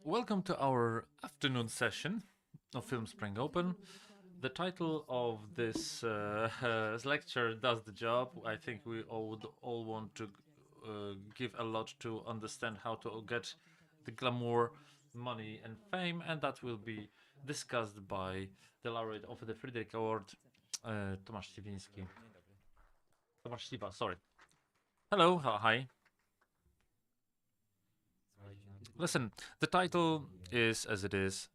Welcome to our afternoon session of Film Spring Open. The title of this lecture does the job. I think we all would all want to give a lot to understand how to get the glamour, money and fame, and that will be discussed by the laureate of the Fryderyk Award, Tomasz Śliwiński. Tomasz Śliwa, sorry. Hello, hi. Listen, the title is as it is.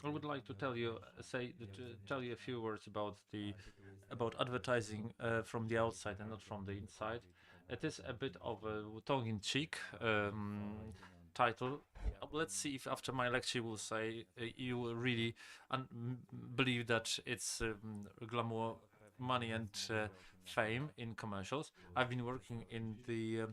I would like to tell you a few words about advertising from the outside and not from the inside. It is a bit of a tongue-in-cheek title. Let's see if after my lecture you will say you will really believe that it's glamour, money and fame in commercials. I've been working in the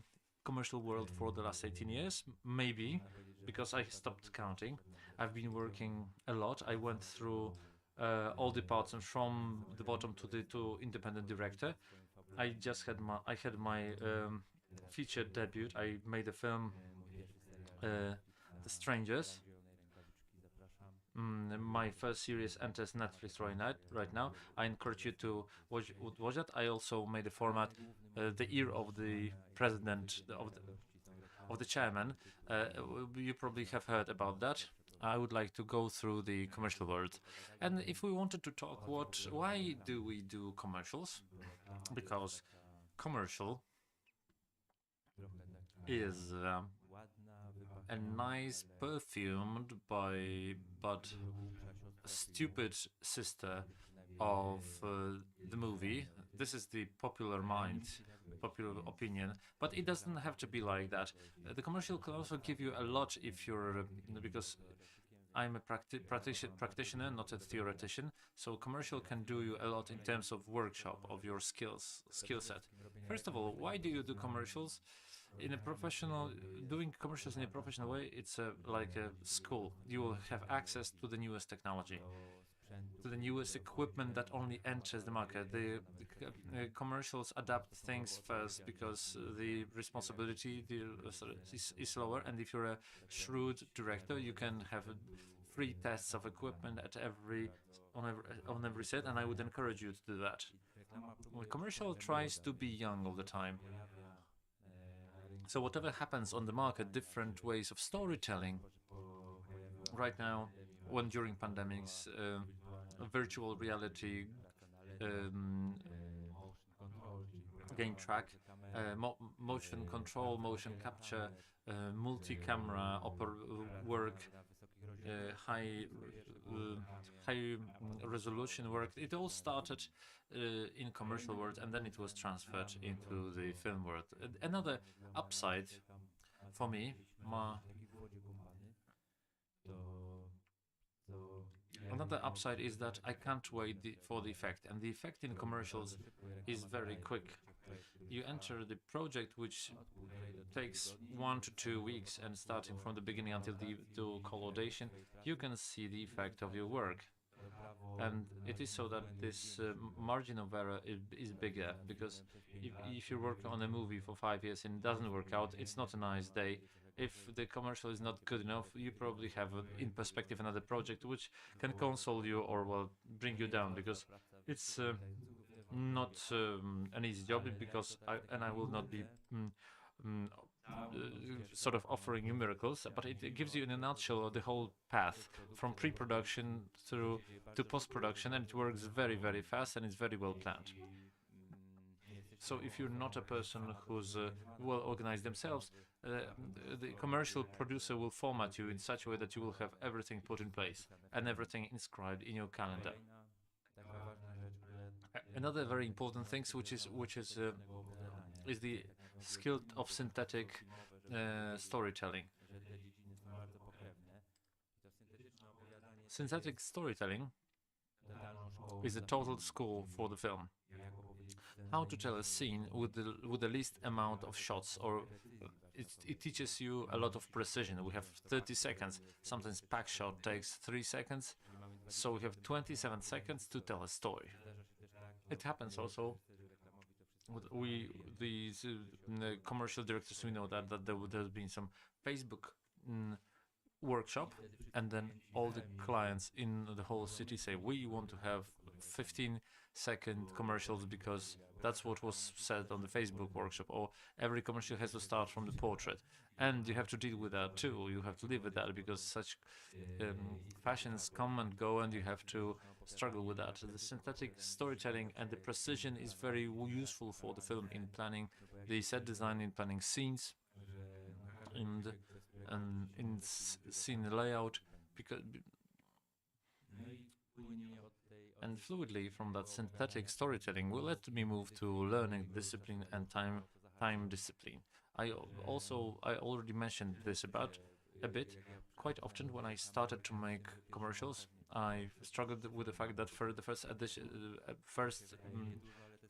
commercial world for the last 18 years, maybe, because I stopped counting. I've been working a lot. I went through all departments from the bottom to independent director. I had my feature debut. I made a film, The Strangers. My first series enters Netflix right now. I encourage you to watch that. I also made a format, The Ear of the President, of the Chairman. You probably have heard about that. I would like to go through the commercial world. And if we wanted to talk why do we do commercials? Because commercial is a nice perfumed but stupid sister of the movie. This is the popular opinion, but it doesn't have to be like that. The commercial can also give you a lot if you're because I'm a practitioner, not a theoretician. So commercial can do you a lot in terms of workshop of your skill set. First of all, why do you do commercials? Doing commercials in a professional way, it's like a school. You will have access to the newest technology, to the newest equipment that only enters the market. The commercials adapt things first because the responsibility is lower, and if you're a shrewd director, you can have free tests of equipment on every set, and I would encourage you to do that. The commercial tries to be young all the time. So whatever happens on the market, different ways of storytelling. Right now, during pandemics, virtual reality gained track, motion control, motion capture, multi-camera work, high resolution work. It all started in commercial world, and then it was transferred into the film world. Another upside for me, is that I can't wait for the effect, and the effect in commercials is very quick. You enter the project, which takes 1 to 2 weeks, and starting from the beginning until the collation, you can see the effect of your work. And it is so that this margin of error is bigger, because if you work on a movie for 5 years and it doesn't work out, it's not a nice day. If the commercial is not good enough, you probably have in perspective another project which can console you or bring you down, because it's not an easy job, because I will not be sort of offering you miracles, but it gives you in a nutshell the whole path from pre-production through to post-production, and it works very, very fast and it's very well planned. So if you're not a person who's well organized themselves, the commercial producer will format you in such a way that you will have everything put in place and everything inscribed in your calendar. Another very important thing, which is the skill of synthetic storytelling. Synthetic storytelling is a total school for the film. How to tell a scene with the least amount of shots, or it teaches you a lot of precision. We have 30 seconds. Sometimes pack shot takes 3 seconds, so we have 27 seconds to tell a story. It happens also we these the commercial directors, we know that there's been some Facebook mm, workshop, and then all the clients in the whole city say we want to have 15-second commercials because that's what was said on the Facebook workshop, or every commercial has to start from the portrait, and you have to deal with that too. You have to live with that because such fashions come and go, and you have to struggle with that. The synthetic storytelling and the precision is very useful for the film in planning the set design, in planning scenes, and in scene layout, because and fluidly from that synthetic storytelling will let me move to learning discipline and time discipline. I already mentioned this about a bit. Quite often when I started to make commercials, I struggled with the fact that for the first edition,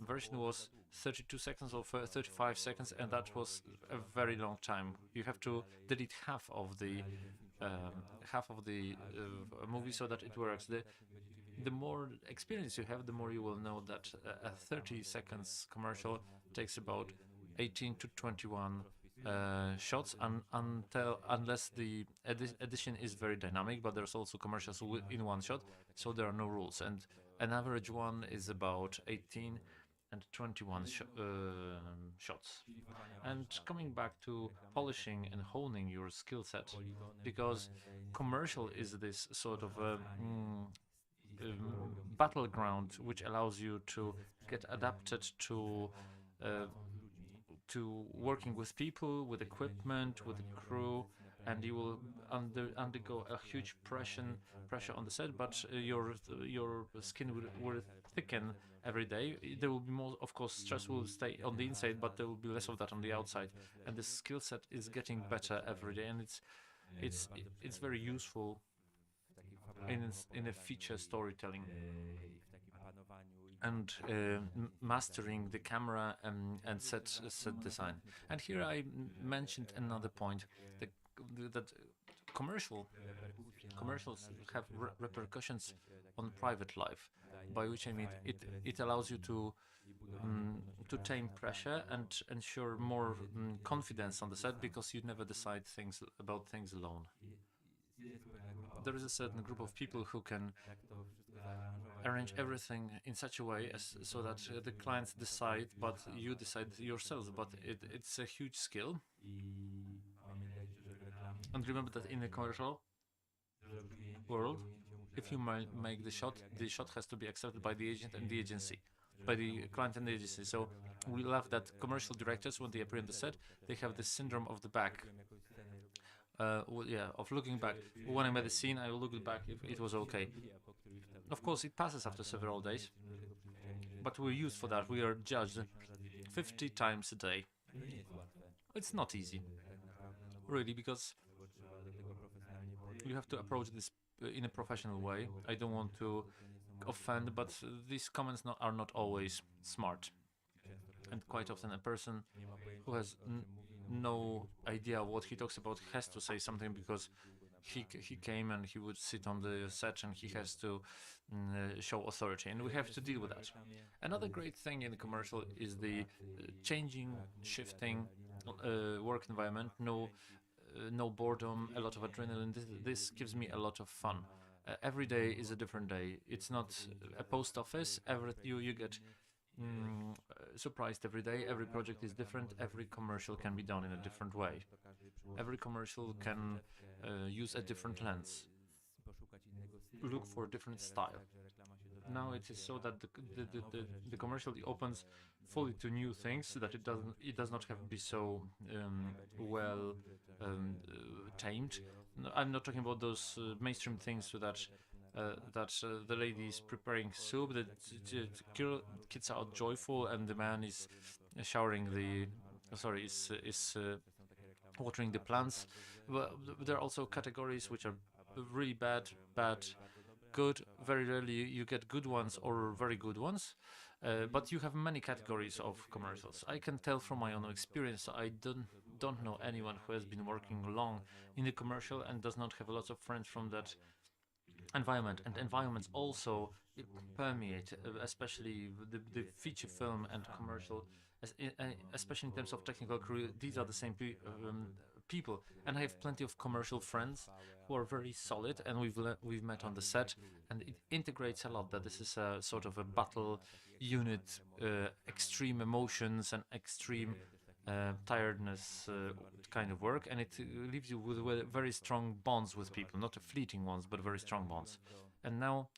version was 32 seconds or 35 seconds, and that was a very long time. You have to delete half of the movie so that it works. The more experience you have, the more you will know that a 30 seconds commercial takes about 18 to 21 shots, unless the edition is very dynamic, but there's also commercials in one shot, so there are no rules, and an average one is about 18 and 21 shots. And coming back to polishing and honing your skill set, because commercial is this sort of battleground which allows you to get adapted uh, to working with people, with equipment, with the crew, and you will undergo a huge pressure on the set, but your skin will thicken every day. There will be more, of course, stress will stay on the inside, but there will be less of that on the outside, and the skill set is getting better every day, and it's very useful in a feature storytelling and mastering the camera and set design. And here I mentioned another point, that commercials have repercussions on private life, by which I mean it allows you to tame pressure and ensure more confidence on the set, because you never decide about things alone. There is a certain group of people who can arrange everything in such a way so that the clients decide, but you decide yourselves. But it's a huge skill. And remember that in the commercial world, if you make the shot has to be accepted by the agent and the agency, by the client and the agency. So we love that commercial directors, when they appear on the set, they have this syndrome of the back. Of looking back. When I made the scene, I will look back if it was okay. Of course, it passes after several days, but we're used for that. We are judged 50 times a day. It's not easy, really, because you have to approach this in a professional way. I don't want to offend, but these comments are not always smart, and quite often a person who has no idea what he talks about has to say something, because he came and he would sit on the set and he has to show authority, and we have to deal with that. Another great thing in the commercial is the shifting work environment. No boredom, a lot of adrenaline. This gives me a lot of fun. Every day is a different day. It's not a post office. You get surprised every day. Every project is different. Every commercial can be done in a different way. Every commercial can use a different lens, look for a different style. Now it is so that the commercial opens fully to new things, so that it does not have to be so well tamed. No, I'm not talking about those mainstream things, so that the lady is preparing soup, the kids are joyful, and the man is showering is watering the plants. But there are also categories which are really bad, good. Very rarely you get good ones or very good ones, but you have many categories of commercials. I can tell from my own experience. I don't know anyone who has been working long in the commercial and does not have a lot of friends from that environment. And environments also permeate, especially the feature film and commercial especially in terms of technical career. These are the same people, and I have plenty of commercial friends who are very solid, and we've met on the set, and it integrates a lot. That this is a sort of a battle unit, extreme emotions and extreme tiredness kind of work, and it leaves you with very strong bonds with people, not fleeting ones, but very strong bonds. And now,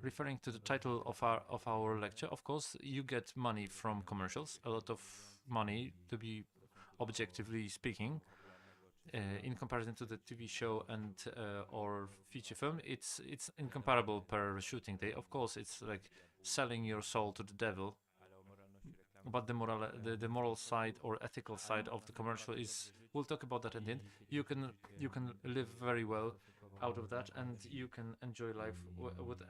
referring to the title of our lecture, of course, you get money from commercials, a lot of money, to be objectively speaking. In comparison to the TV show and or feature film, it's incomparable per shooting day. Of course, it's like selling your soul to the devil. But the moral side or ethical side of the commercial is, we'll talk about that at the end. You can live very well out of that, and you can enjoy life with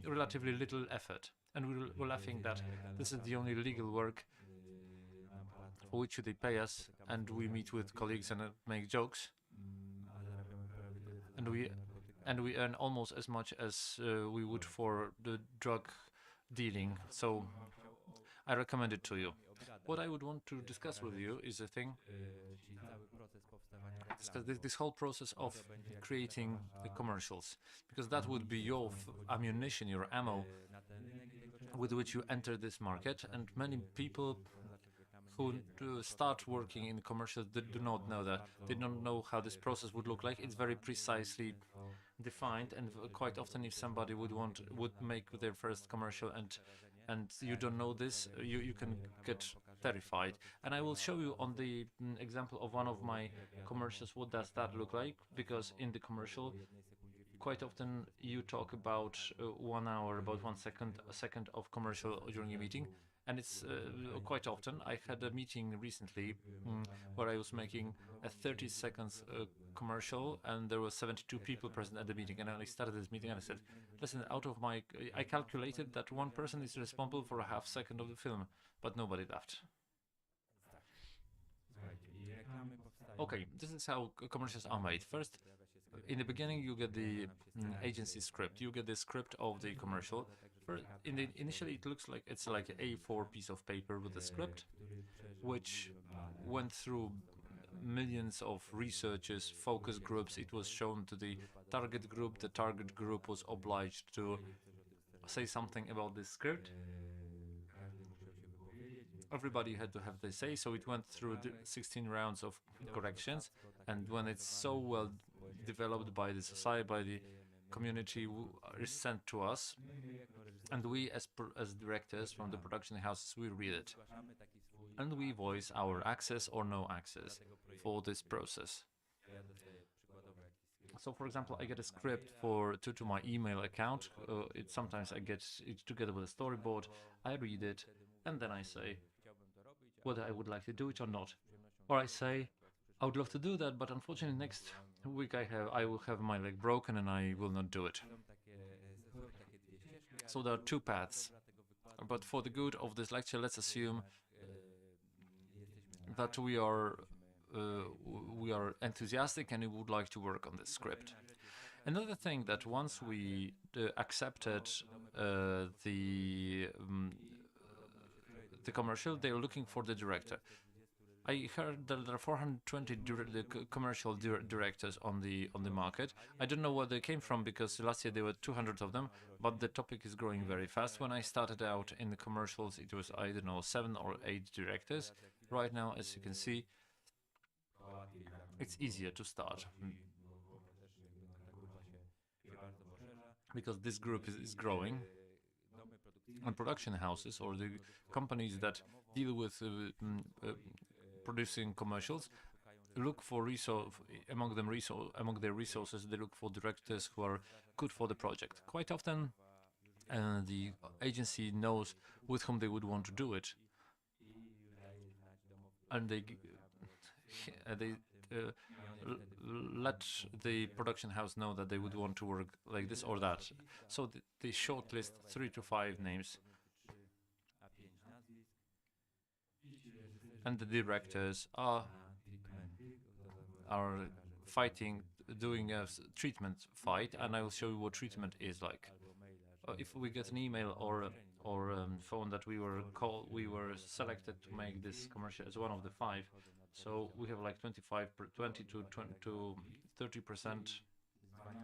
relatively little effort. And we're laughing that this is the only legal work for which they pay us, and we meet with colleagues and make jokes, and we earn almost as much as we would for the drug dealing. So I recommend it to you. What I would want to discuss with you is a thing, this whole process of creating the commercials, because that would be your ammunition, your ammo, with which you enter this market. And many people who start working in commercials do not know that. They don't know how this process would look like. It's very precisely defined, and quite often, if somebody would make their first commercial and you don't know this, you can get terrified. And I will show you on the example of one of my commercials what does that look like, because in the commercial quite often you talk about 1 hour, about 1 second, a second of commercial during a meeting. And it's quite often. I had a meeting recently where I was making a 30 seconds commercial, and there were 72 people present at the meeting. And I started this meeting and I said, listen, I calculated that one person is responsible for a half second of the film, but nobody laughed. Okay, this is how commercials are made. First, in the beginning, you get the agency script. You get the script of the commercial. Initially, it looks like it's like an A4 piece of paper with a script, which went through millions of researchers, focus groups. It was shown to the target group. The target group was obliged to say something about this script. Everybody had to have their say, so it went through 16 rounds of corrections. And when it's so well developed by the society, by the community, is sent to us, and we as directors from the production houses, we read it, and we voice our access or no access for this process. So, for example, I get a script to my email account. Sometimes I get it together with a storyboard. I read it, and then I say whether I would like to do it or not. Or I say, I would love to do that, but unfortunately next week I will have my leg broken and I will not do it. So there are two paths. But for the good of this lecture, let's assume that we are enthusiastic and we would like to work on this script. Another thing, that once we accepted the commercial, they are looking for the director. I heard that there are 420 commercial directors on the market. I don't know where they came from, because last year there were 200 of them, but the topic is growing very fast. When I started out in the commercials, it was, I don't know, 7 or 8 directors. Right now, as you can see, it's easier to start, because this group is growing. And production houses, or the companies that deal with producing commercials, look for among their resources, they look for directors who are good for the project. Quite often, the agency knows with whom they would want to do it, and they let the production house know that they would want to work like this or that. So they shortlist 3 to 5 names, and the directors are fighting, doing a treatment fight, and I will show you what treatment is like. If we get an email or or phone that we were selected to make this commercial as one of the 5. So we have like 20 to 30%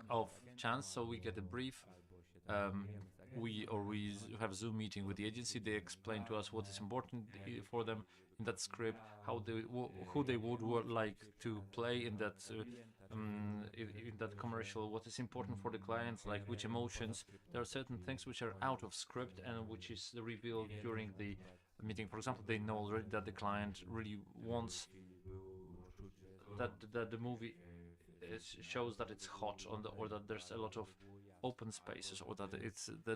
of chance. So we get a brief. We have Zoom meeting with the agency. They explain to us what is important for them in that script, who they would like to play in that commercial, what is important for the clients, like which emotions. There are certain things which are out of script and which is revealed during the meeting. For example, they know already that the client really wants that the movie shows that it's hot or that there's a lot of open spaces, or that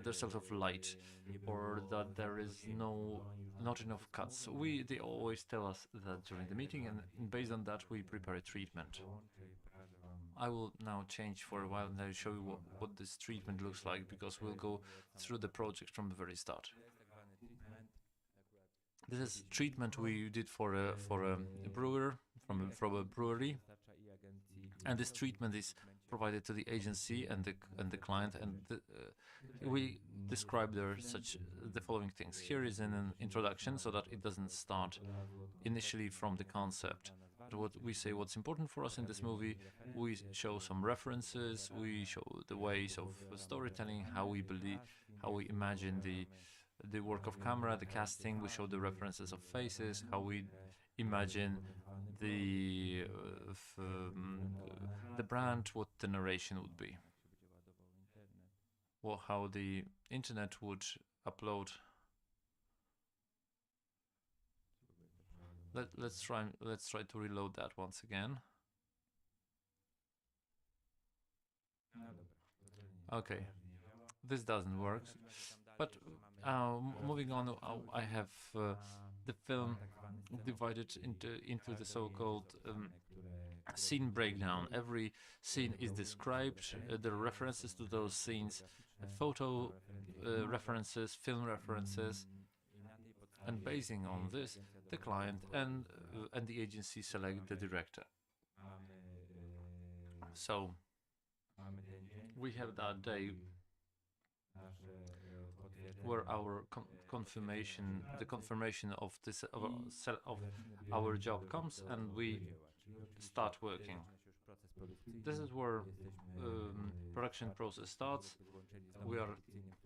there's a lot of light, or that there is not enough cuts. They always tell us that during the meeting, and based on that we prepare a treatment. I will now change for a while and I'll show you what this treatment looks like, because we'll go through the project from the very start. This is treatment we did for a brewer from a brewery, and this treatment is provided to the agency and the client, and we describe the following things. Here is an introduction, so that it doesn't start initially from the concept. But what we say, what's important for us in this movie, we show some references, we show the ways of storytelling, how we imagine the work of camera, the casting. We show the references of faces, how we imagine the brand, what the narration would be, or how the internet would upload. Let's try to reload that once again. Okay, this doesn't work, but moving on, I have the film divided into the so-called scene breakdown. Every scene is described, there are references to those scenes, photo references, film references, and basing on this, the client and the agency select the director. So we have that day where our the confirmation of our job comes, and we start working. This is where production process starts. We are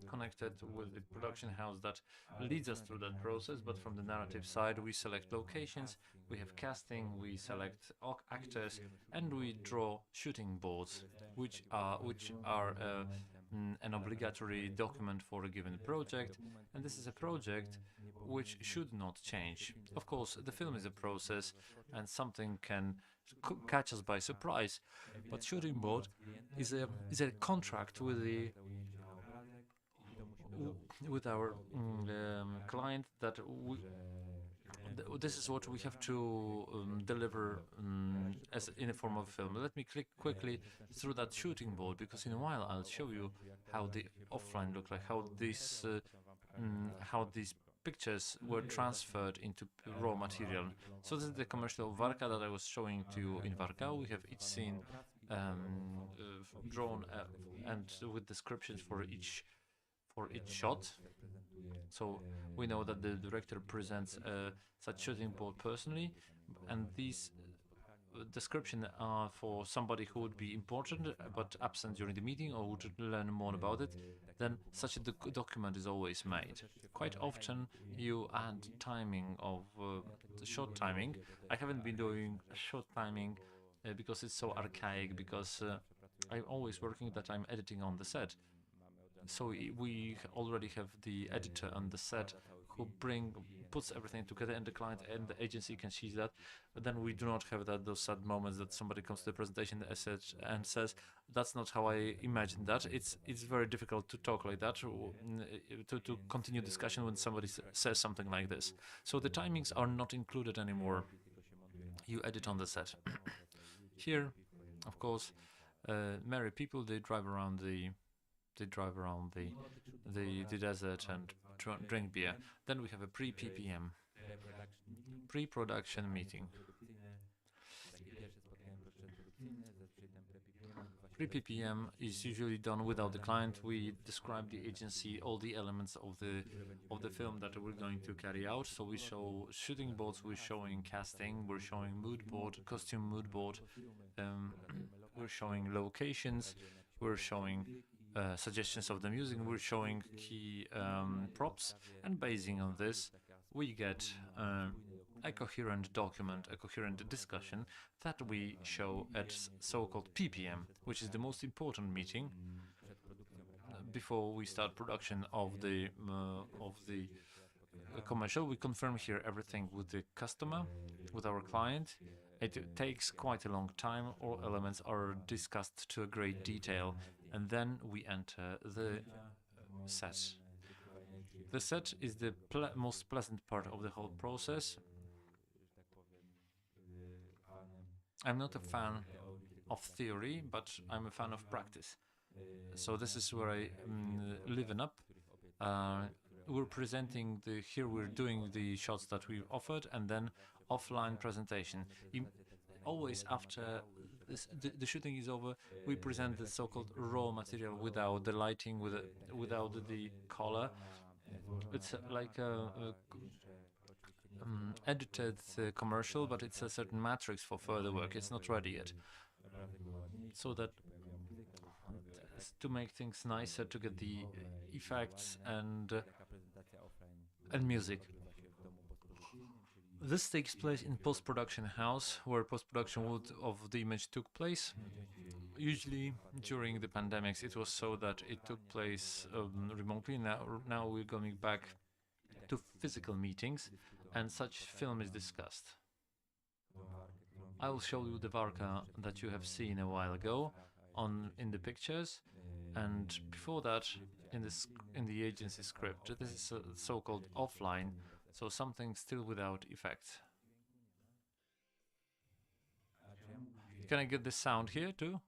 connected with the production house that leads us through that process, but from the narrative side we select locations, we have casting, we select actors, and we draw shooting boards, which are an obligatory document for a given project, and this is a project which should not change. Of course, the film is a process and something can catch us by surprise, but shooting board is a contract with our client, that this is what we have to deliver as in a form of film. Let me click quickly through that shooting board, because in a while I'll show you how the offline look like, how these pictures were transferred into raw material. So this is the commercial of Warka that I was showing to you in Warka. We have each scene drawn and with descriptions for each shot. So we know that the director presents such shooting board personally, and these descriptions are for somebody who would be important but absent during the meeting or would learn more about it. Then such a document is always made. Quite often you add timing of the short timing. I haven't been doing short timing because it's so archaic, because I'm always working that I'm editing on the set. So we already have the editor on the set who puts everything together, and the client and the agency can see that. But then we do not have those sad moments that somebody comes to the presentation and says, "That's not how I imagined that." It's very difficult to talk like that, to continue discussion when somebody says something like this. So the timings are not included anymore. You edit on the set. Here, of course, merry people, they drive around the desert and drink beer. Then we have a pre-PPM, pre-production meeting. Pre-PPM is usually done without the client. We describe the agency, all the elements of the film that we're going to carry out. So we show shooting boards, we're showing casting, we're showing mood board, costume mood board, we're showing locations, we're showing suggestions of the music, we're showing key props, and basing on this, we get a coherent document, a coherent discussion that we show at so-called PPM, which is the most important meeting before we start production of the commercial. We confirm here everything with the customer, with our client. It takes quite a long time. All elements are discussed to a great detail, and then we enter the set. The set is the most pleasant part of the whole process. I'm not a fan of theory, but I'm a fan of practice. So this is where I liven up. We're presenting here we're doing the shots that we've offered, and then offline presentation. Always after the shooting is over, we present the so-called raw material without the lighting, without the color. It's like a edited commercial, but it's a certain matrix for further work. It's not ready yet, so that to make things nicer, to get the effects and music. This takes place in post-production house, where post-production of the image took place. Usually during the pandemics it was so that it took place remotely. Now we're going back to physical meetings, and such film is discussed. I will show you the Varka that you have seen a while ago in the pictures, and before that in the agency script. This is a so-called offline, so something still without effect. Can I get the sound here too?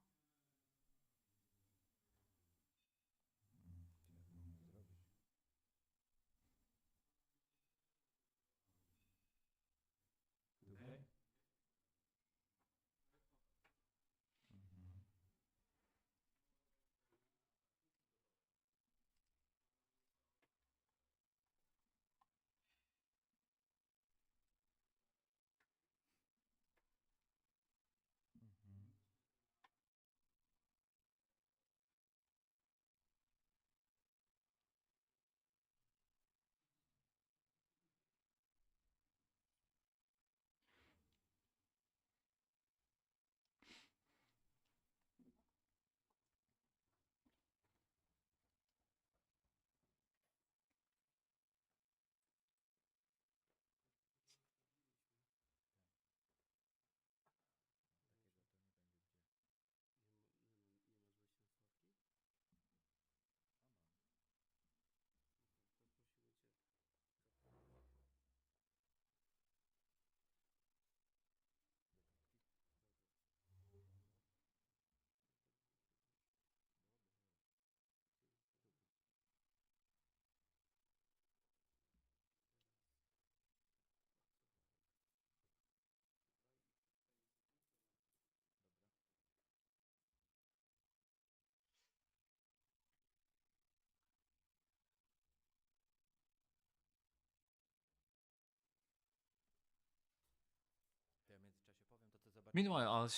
Meanwhile,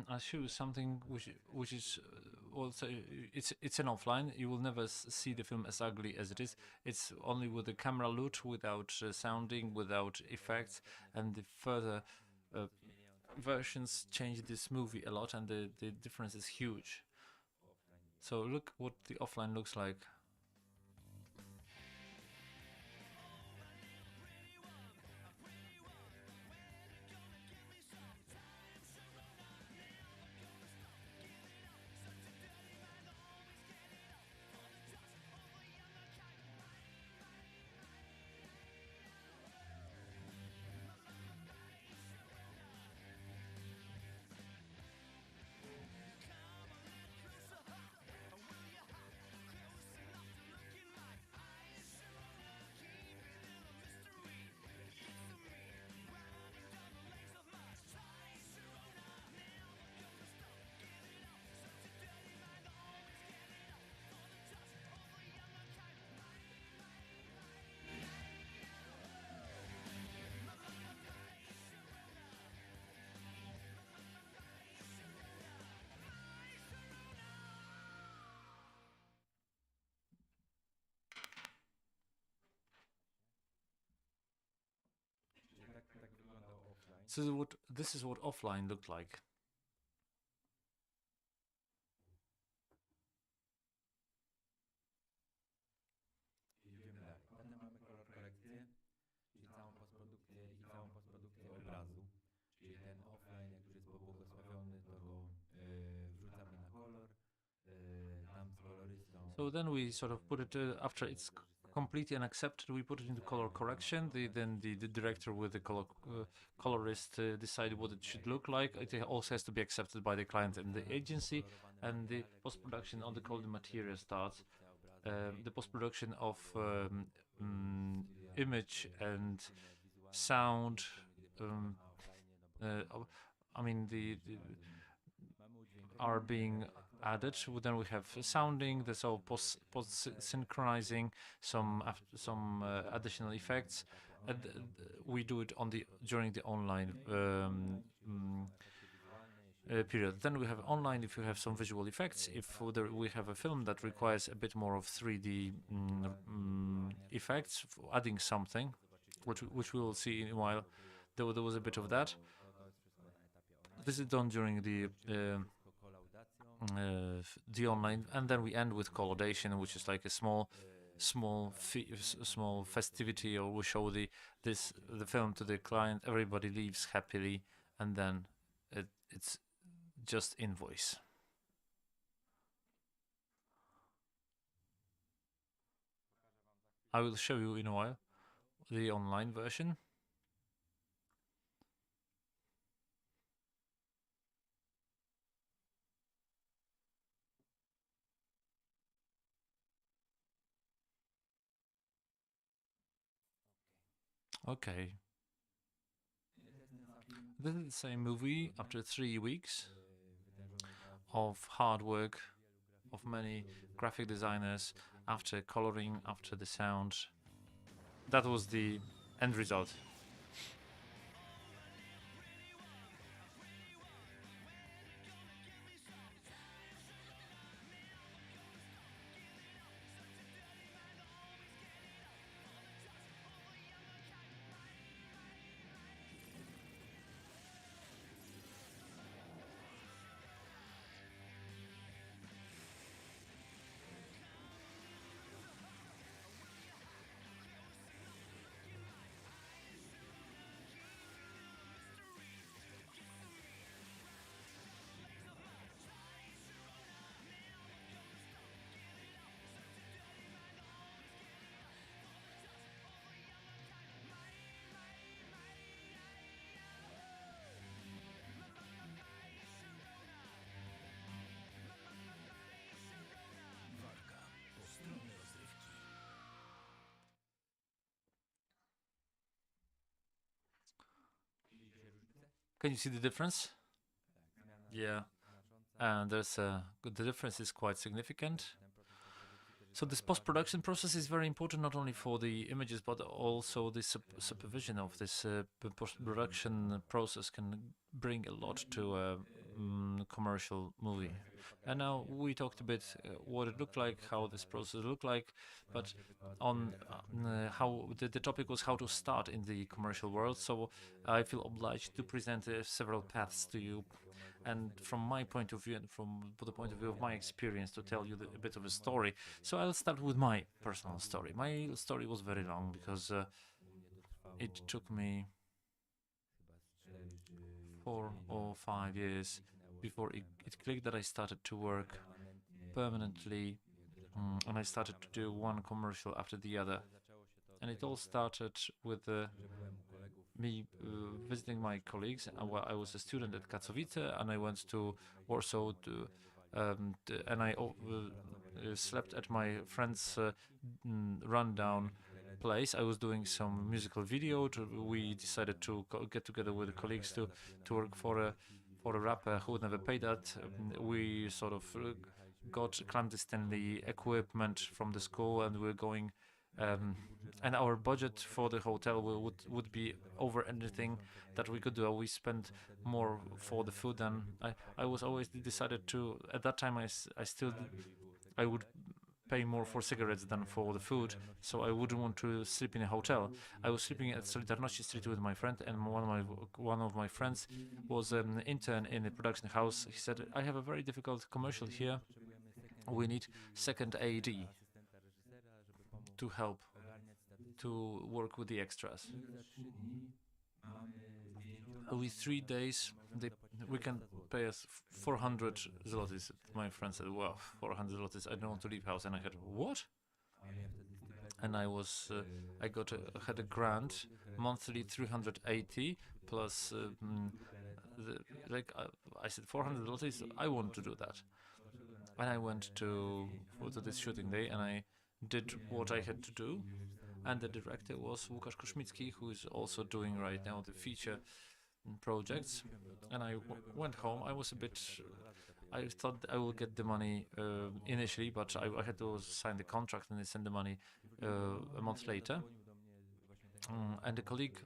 I'll show you something which is also it's an offline. You will never see the film as ugly as it is. It's only with the camera loot, without sounding, without effects, and the further versions change this movie a lot, and the difference is huge. So look what the offline looks like. So this is what offline looked like. Idziemy dalej. Potem mamy kolor korekcję, czyli całą postprodukcję i całą postprodukcję obrazu. Czyli ten offline, jak już jest pobłogosławiony, to go wrzucamy na kolor. Tam z kolorystą. So then we sort of put it after it's completely and accepted. We put it into color correction. Then the director with the colorist decide what it should look like. It also has to be accepted by the client and the agency. And the post production on the colored material starts. The post production of image and sound. I mean the are being added. Then we have sounding. There's all post synchronizing, some additional effects. And we do it during the online period. Then we have online if you have some visual effects. If we have a film that requires a bit more of 3D effects, adding something, which we will see in a while. There was a bit of that. This is done during the online, and then we end with collodation, which is like a small festivity, or we show the film to the client. Everybody leaves happily, and then it's just invoice. I will show you in a while the online version. Okay. This is the same movie after 3 weeks of hard work of many graphic designers, after coloring, after the sound. That was the end result. Can you see the difference? Yeah, and the difference is quite significant. So this post-production process is very important, not only for the images, but also the supervision of this post-production process can bring a lot to a commercial movie. And now we talked a bit what it looked like, how this process looked like, but on how the topic was how to start in the commercial world. So I feel obliged to present several paths to you, and from my point of view and from the point of view of my experience, to tell you a bit of a story. So I'll start with my personal story. My story was very long because it took me 4 or 5 years before it clicked that I started to work permanently, and I started to do one commercial after the other. And it all started with me visiting my colleagues. I was a student at Katowice, and I went to Warsaw and I slept at my friend's rundown place. I was doing some musical video. We decided to get together with the colleagues to work for a rapper who would never pay that. We sort of got clandestinely equipment from the school, and we're going. And our budget for the hotel would be over anything that we could do. We spent more for the food than I was always decided to. At that time, I would pay more for cigarettes than for the food, so I wouldn't want to sleep in a hotel. I was sleeping at Solidarności Street with my friend, and one of my friends was an intern in a production house. He said, "I have a very difficult commercial here. We need second AD to help to work with the extras." With 3 days, we can pay us 400 zlotys. My friend said, "Well, 400 zlotys. I don't want to leave house." And I had, "What?" And had a grant monthly 380 plus I said 400 zlotys. I want to do that. And I went to this shooting day, and I did what I had to do. And the director was Łukasz Koszmicki, who is also doing right now the feature projects. And I went home. I was a bit. I thought I will get the money initially, but I had to sign the contract, and they sent the money a month later. And a colleague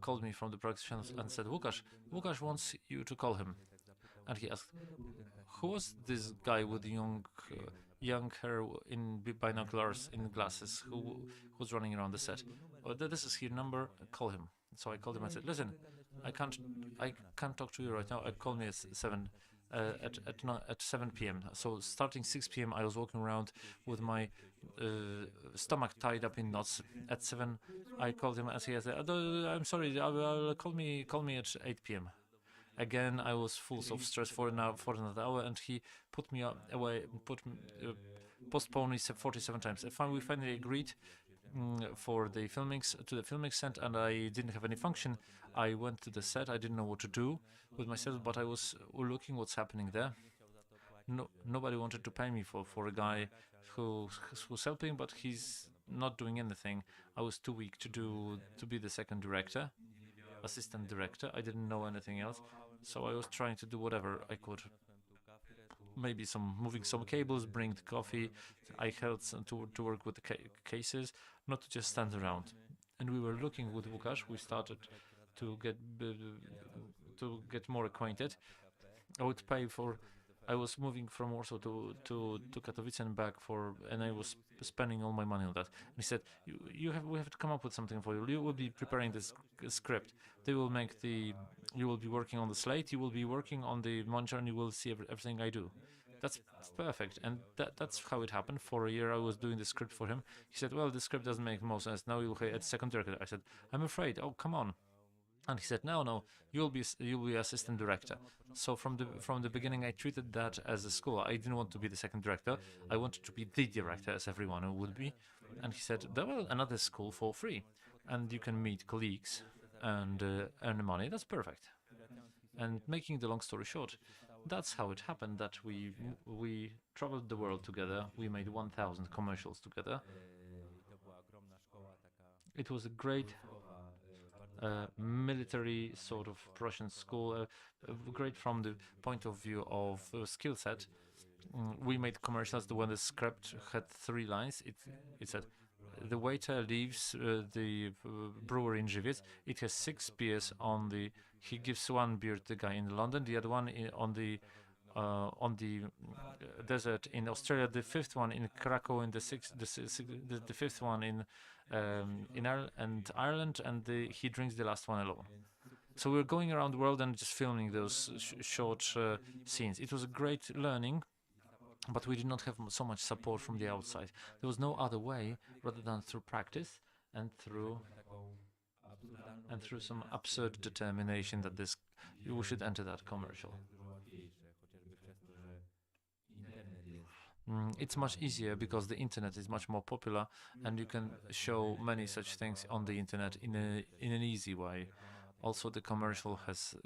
called me from the production and said, Łukasz wants you to call him." And he asked, "Who was this guy with young hair in binoculars, in glasses, who was running around the set?" "Oh, this is his number. Call him." So I called him and said, "Listen, I can't talk to you right now. Call me at 7 at 7 p.m. So starting 6 p.m. I was walking around with my stomach tied up in knots. At 7 I called him and he said, "I'm sorry, call me at 8 p.m. Again, I was full of stress for another hour, and he put me away, postponed me 47 times. We finally agreed for the filming set, and I didn't have any function. I went to the set. I didn't know what to do with myself, but I was looking what's happening there. Nobody wanted to pay me for a guy who's helping, but he's not doing anything. I was too weak to be the second assistant director. I didn't know anything else, so I was trying to do whatever I could. Maybe moving some cables, bring the coffee. I helped to work with the cases, not to just stand around. And we were looking with Łukasz. We started to get more acquainted. I would pay for. I was moving from Warsaw to Katowice and back and I was spending all my money on that. And he said, we have to come up with something for you. You will be preparing this script. You will be working on the slate. You will be working on the monitor, and you will see everything I do." That's perfect, and that's how it happened. For a year, I was doing the script for him. He said, "Well, the script doesn't make most sense. Now you'll get second director." I said, "I'm afraid. Oh, come on." And he said, "No, you'll be assistant director." So from the beginning, I treated that as a school. I didn't want to be the second director. I wanted to be the director, as everyone would be. And he said, "Well, another school for free, and you can meet colleagues and earn money. That's perfect." And making the long story short, that's how it happened. That we traveled the world together. We made 1,000 commercials together. It was a great military sort of Prussian school, great from the point of view of skill set. We made commercials. The one the script had 3 lines. It said, "The waiter leaves the brewery in Żywiec. It has 6 beers on the. He gives 1 beer to the guy in London, the other one on the desert in Australia, the 5th one in Krakow, and the 5th one in Ireland, and he drinks the last one alone." So we're going around the world and just filming those short scenes. It was a great learning, but we did not have so much support from the outside. There was no other way rather than through practice and through some absurd determination that we should enter that commercial. It's much easier because the internet is much more popular, and you can show many such things on the internet in an easy way. Also, the commercial has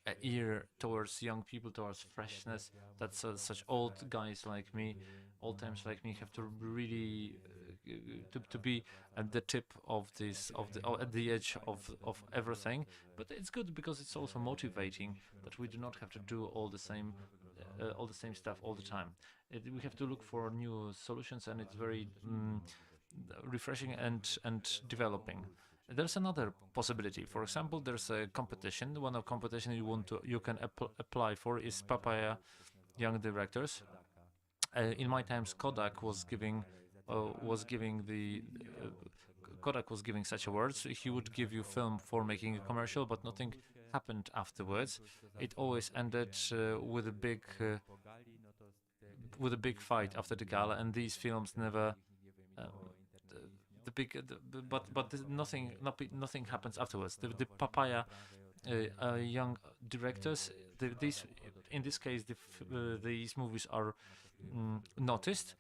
a ear towards young people, towards freshness. That's such old guys like me, old timers like me, have to really to be at the tip of at the edge of everything. But it's good because it's also motivating that we do not have to do all the same stuff all the time. We have to look for new solutions, and it's very refreshing and developing. There's another possibility. For example, there's a competition. One of competition you can apply for is Papaya Young Directors, In my times, Kodak was giving the Kodak was giving such awards. He would give you film for making a commercial, but nothing happened afterwards. It always ended with a big fight after the gala, and these films never. Um, the big, nothing happens afterwards. The papaya young directors, these in this case, these movies are noticed,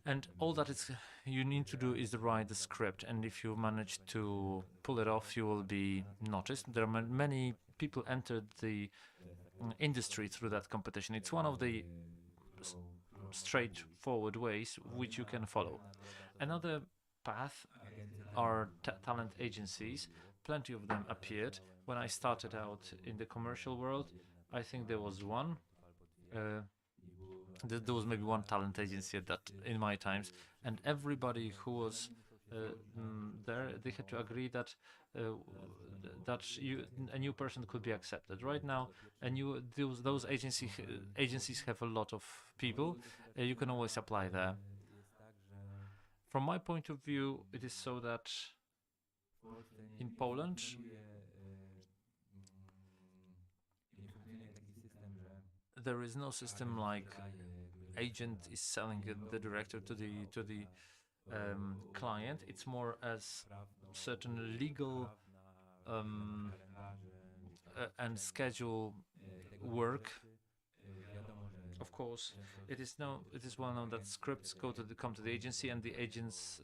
and all that is you need to do is write the script, and if you manage to pull it off, you will be noticed. There are many people entered the industry through that competition. It's one of the straightforward ways which you can follow. Another path are talent agencies. Plenty of them appeared. When I started out in the commercial world, I think there was one. There was maybe one talent agency at that in my times, and everybody who was there, they had to agree that a new person could be accepted. Right now, those agencies have a lot of people. You can always apply there. From my point of view, it is so that in Poland, there is no system like agent is selling the director to the client. It's more as certain legal and schedule work. Of course, it is well known that scripts come to the agency, and the agents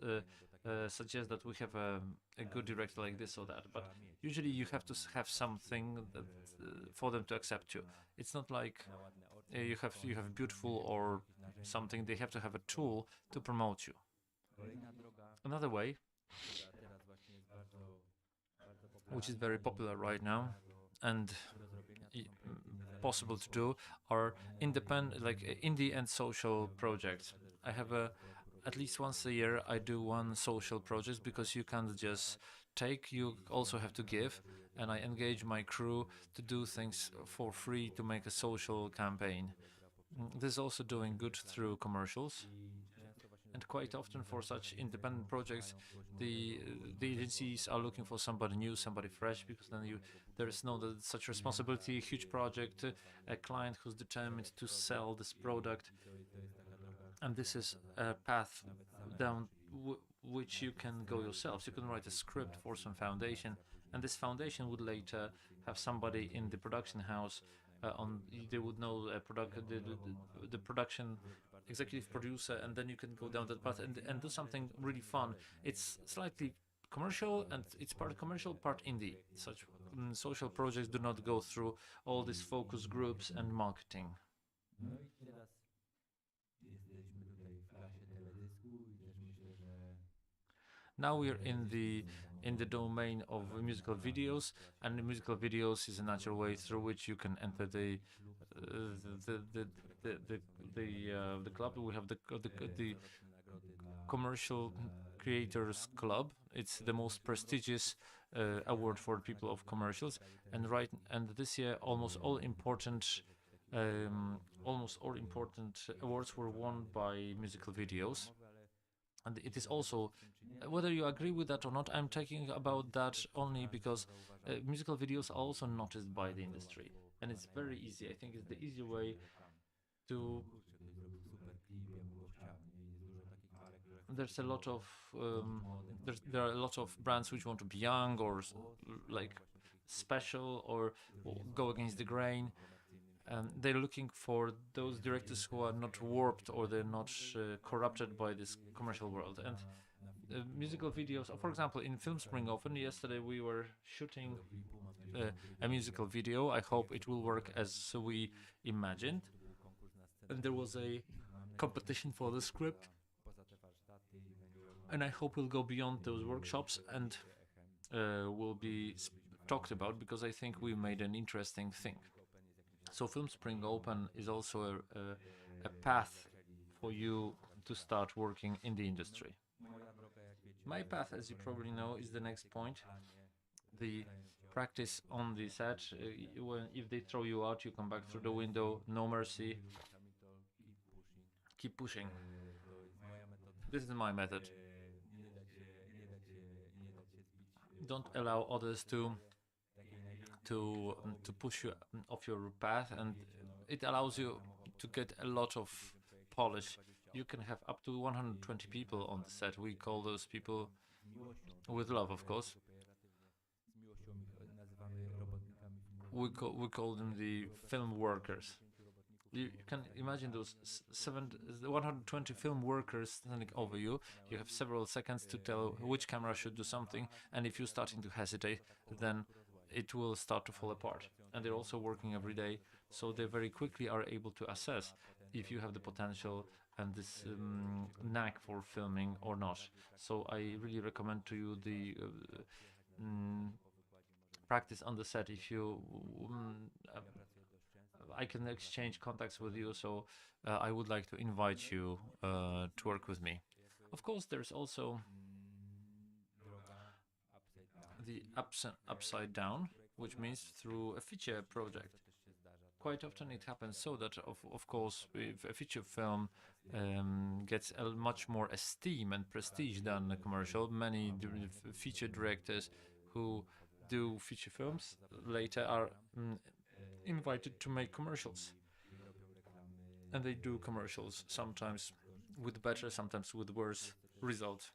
suggest that we have a good director like this or that. But usually, you have to have something that, for them to accept you. It's not like you have beautiful or something. They have to have a tool to promote you. Another way, which is very popular right now, and possible to do, are independent, like indie and social projects. I have at least once a year I do one social project, because you can't just take, you also have to give, and I engage my crew to do things for free to make a social campaign. This is also doing good through commercials. And quite often for such independent projects, the agencies are looking for somebody new, somebody fresh, because then there is no such responsibility, huge project, a client who's determined to sell this product, and this is a path down which you can go yourselves. You can write a script for some foundation, and this foundation would later have somebody in the production house. They would know the production executive producer, and then you can go down that path and do something really fun. It's slightly commercial, and it's part commercial, part indie. Such social projects do not go through all these focus groups and marketing. Now we're in the domain of musical videos, and the musical videos is a natural way through which you can enter the club. We have the commercial creators club. It's the most prestigious award for people of commercials, and this year almost all important awards were won by musical videos. And it is also, whether you agree with that or not, I'm talking about that only because musical videos are also noticed by the industry, and it's very easy. I think it's the easy way to. There's a lot of there are a lot of brands which want to be young or like special or go against the grain. They're looking for those directors who are not warped, or they're not corrupted by this commercial world. And musical videos, for example, in Film Spring Open yesterday we were shooting a musical video. I hope it will work as we imagined. And there was a competition for the script, and I hope we'll go beyond those workshops and will be talked about, because I think we made an interesting thing. So Film Spring Open is also a path for you to start working in the industry. My path, as you probably know, is the next point. The practice on the set. If they throw you out, you come back through the window. No mercy. Keep pushing. To jest moja metoda. This is my method. Nie dać się zbić Don't allow others to takiej największej to push you off your path, and it allows you to get a lot of polish. You can have up to 120 people on the set. We call those people z miłością. with love, of course. Z miłością ich nazywamy robotnikami We call them the film workers. You can imagine those 120 film workers standing over you. You have several seconds to tell which camera should do something, and if you're starting to hesitate, then it will start to fall apart. And they're also working every day, so they very quickly are able to assess if you have the potential and this knack for filming or not. So I really recommend to you the practice on the set. If you I can exchange contacts with you, so I would like to invite you to work with me. Of course, there's also the upside down, which means through a feature project. Quite often it happens so that, of course, if a feature film gets much more esteem and prestige than a commercial, many feature directors who do feature films later are invited to make commercials. And they do commercials, sometimes with better, sometimes with worse result.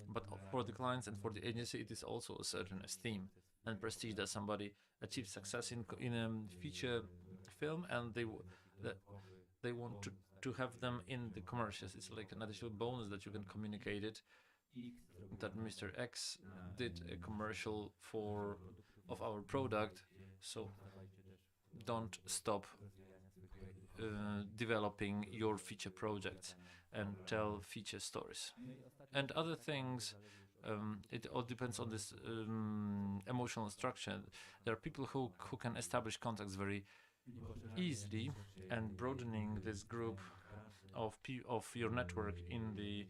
But for the clients and for the agency, it is also a certain esteem and prestige that somebody achieves success in a feature film, and they want to have them in the commercials. It's like an additional bonus that you can communicate it. That Mr. X did a commercial of our product, so don't stop developing your feature projects and tell feature stories. And other things, it all depends on this emotional structure. There are people who can establish contacts very easily, and broadening this group of your network in the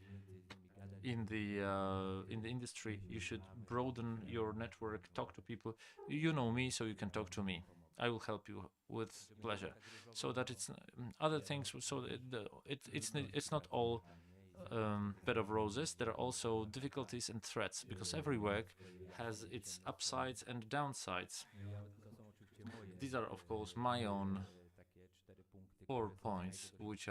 industry. You should broaden your network, talk to people. You know me, so you can talk to me. I will help you with pleasure. So that it's other things. So it's not all bed of roses. There are also difficulties and threats, because every work has its upsides and downsides. These are, of course, my own 4 points, which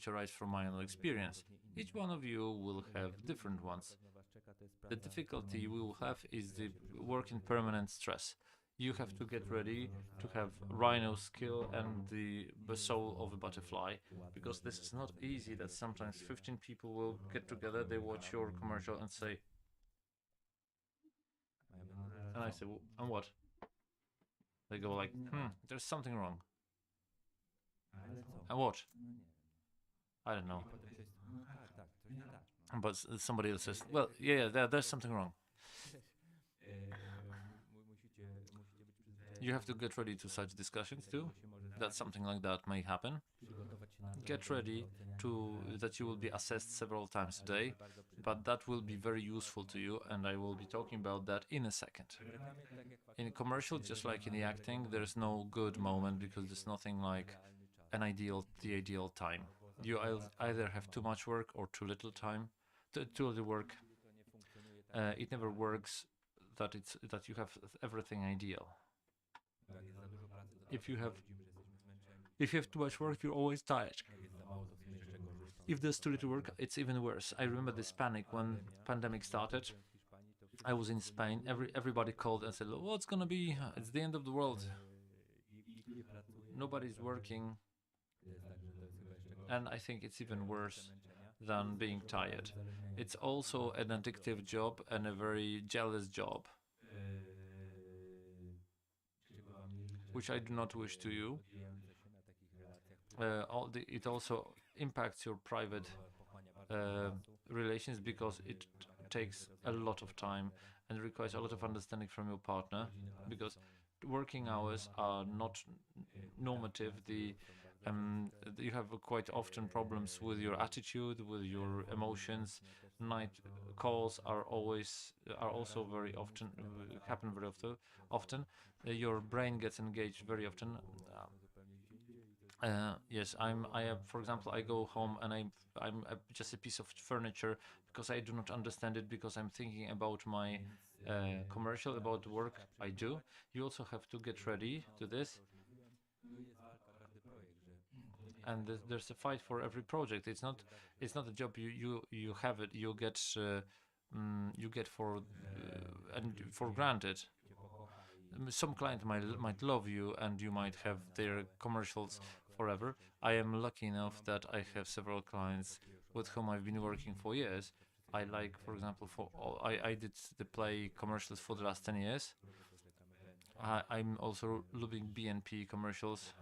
arise from my own experience. Each one of you will have different ones. The difficulty we will have is the work in permanent stress. You have to get ready to have rhino skill and the soul of a butterfly, because this is not easy. That sometimes 15 people will get together, they watch your commercial and say, and I say, well, and what? They go like, there's something wrong. And what? I don't know. But somebody else says, well, yeah, there's something wrong. You have to get ready to such discussions too. That something like that may happen. Get ready that you will be assessed several times a day, but that will be very useful to you, and I will be talking about that in a second. In a commercial, just like in the acting, there's no good moment, because there's nothing like the ideal time. You either have too much work or too little time, too little work. It never works that you have everything ideal. If you have too much work, you're always tired. If there's too little work, it's even worse. I remember this panic when pandemic started. I was in Spain. Everybody called and said, "What's gonna be? It's the end of the world. Nobody's working." And I think it's even worse than being tired. It's also an addictive job and a very jealous job, which I do not wish to you. It also impacts your private relations, because it takes a lot of time and requires a lot of understanding from your partner, because working hours are not normative. You have quite often problems with your attitude, with your emotions. Night calls are also very often happen very often. Your brain gets engaged very often. Yes, for example, I go home and just a piece of furniture because I do not understand it because I'm thinking about my commercial, about the work I do. You also have to get ready to this, to, o czym mówiłem, no i jest walka o każdy projekt, że to nie and jest tak, there's a fight for every project. It's not a job you have it, you get for and for granted. cię pokocha i Some client might love you and you might have their commercials forever. I am lucky enough that I have several clients with whom I've been working for years. I like, for example, I did the play commercials for the last 10 years. I'm also loving BNP commercials,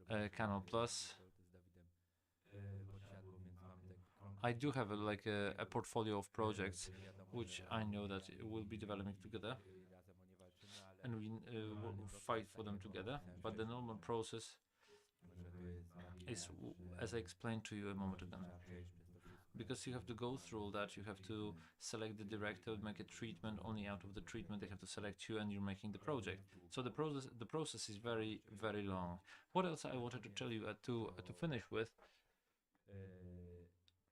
mamy Kanal Plus, robimy Canal Plus. z Podsiadło, więc mamy taki krąg. I do have a portfolio of projects which I know that will be developing together, Razem o nie walczymy, ale and we fight for them together. But the normal process że to jest is, magia, as I explained to you a moment ago, trzeba przejść przez to wszystko. because you have to go through all that. You have to select the director, make a treatment. Only out of the treatment they have to select you, and you're making the project. So the process is very very long. What else I wanted to tell you to finish with?